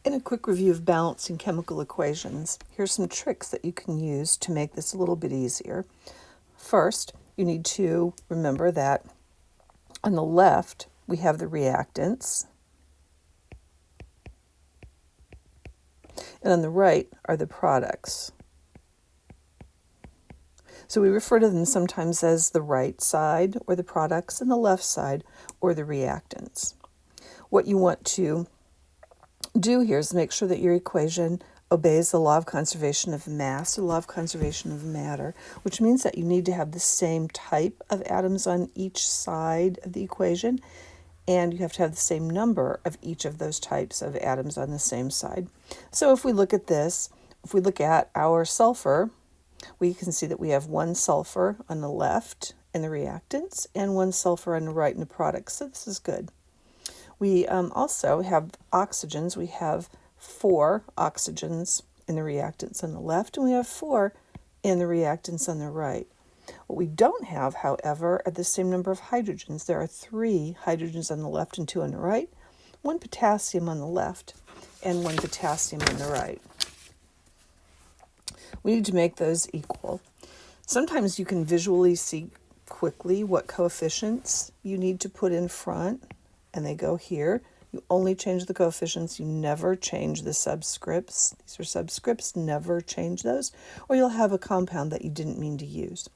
In a quick review of balancing chemical equations, here's some tricks that you can use to make this a little bit easier. First, you need to remember that on the left, we have the reactants, and on the right are the products. So we refer to them sometimes as the right side or the products and the left side or the reactants. What you want to do here is make sure that your equation obeys the law of conservation of mass, or law of conservation of matter, which means that you need to have the same type of atoms on each side of the equation, and you have to have the same number of each of those types of atoms on the same side. So if we look at this, if we look at our sulfur, we can see that we have one sulfur on the left in the reactants and one sulfur on the right in the products, so this is good. We also have oxygens. We have 4 oxygens in the reactants on the left, and we have 4 in the reactants on the right. What we don't have, however, are the same number of hydrogens. There are 3 hydrogens on the left and 2 on the right, 1 potassium on the left and 1 potassium on the right. We need to make those equal. Sometimes you can visually see quickly what coefficients you need to put in front, and they go here. You only change the coefficients, you never change the subscripts. These are subscripts, never change those, or you'll have a compound that you didn't mean to use.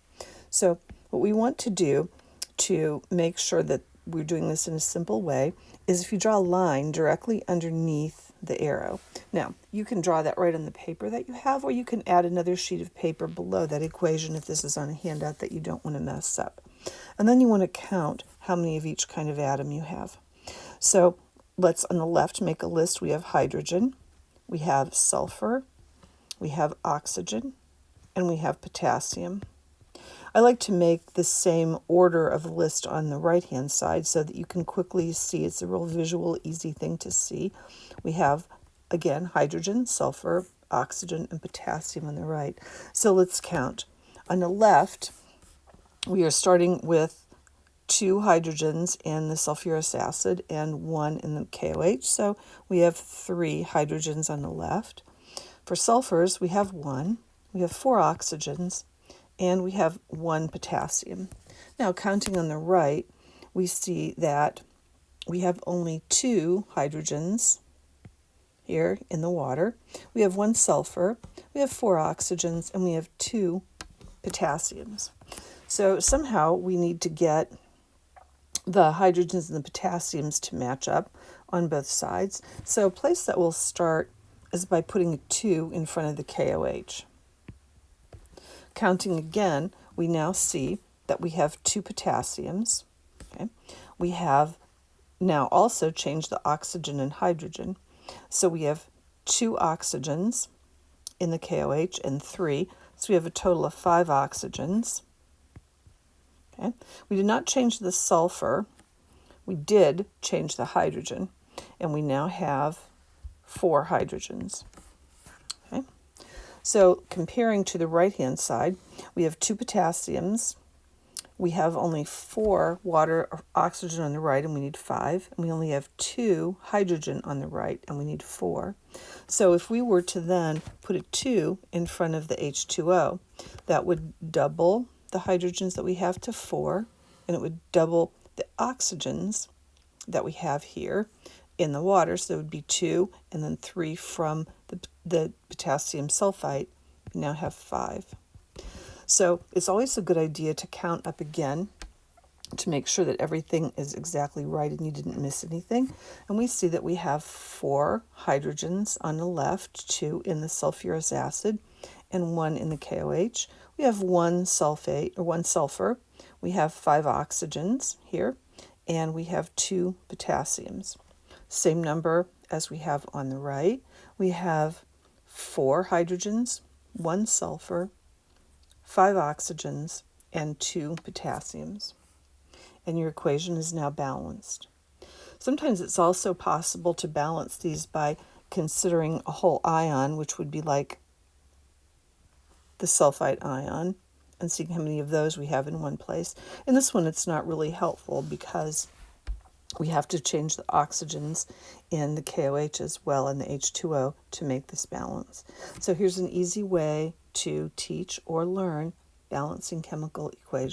So what we want to do to make sure that we're doing this in a simple way is if you draw a line directly underneath the arrow. Now, you can draw that right on the paper that you have, or you can add another sheet of paper below that equation if this is on a handout that you don't want to mess up. And then you want to count how many of each kind of atom you have. So let's, on the left, make a list. We have hydrogen, we have sulfur, we have oxygen, and we have potassium. I like to make the same order of the list on the right-hand side so that you can quickly see. It's a real visual, easy thing to see. We have, again, hydrogen, sulfur, oxygen, and potassium on the right. So let's count. On the left, we are starting with 2 hydrogens in the sulfurous acid and 1 in the KOH. So we have 3 hydrogens on the left. For sulfurs, we have 1. We have 4 oxygens, and we have 1 potassium. Now, counting on the right, we see that we have only 2 hydrogens here in the water. We have 1 sulfur, we have 4 oxygens, and we have 2 potassiums. So somehow we need to get the hydrogens and the potassiums to match up on both sides. So a place that we'll start is by putting a 2 in front of the KOH. Counting again, we now see that we have 2 potassiums. Okay? We have now also changed the oxygen and hydrogen. So we have 2 oxygens in the KOH and 3. So we have a total of 5 oxygens. Okay? We did not change the sulfur. We did change the hydrogen, and we now have 4 hydrogens. Okay? So comparing to the right-hand side, we have 2 potassiums. We have only 4 water or oxygen on the right, and we need 5. And we only have 2 hydrogen on the right, and we need 4. So if we were to then put a 2 in front of the H2O, that would double the hydrogens that we have to 4, and it would double the oxygens that we have here in the water. So it would be 2 and then 3 from the potassium sulfite. We now have 5. So it's always a good idea to count up again to make sure that everything is exactly right and you didn't miss anything. And we see that we have 4 hydrogens on the left, 2 in the sulfurous acid, and 1 in the KOH. We have 1 sulfur. We have 5 oxygens here, and we have 2 potassiums. Same number as we have on the right. We have 4 hydrogens, 1 sulfur, 5 oxygens, and 2 potassiums. And your equation is now balanced. Sometimes it's also possible to balance these by considering a whole ion, which would be like the sulfite ion, and seeing how many of those we have in one place. In this one, it's not really helpful because we have to change the oxygens in the KOH as well and the H2O to make this balance. So here's an easy way to teach or learn balancing chemical equations.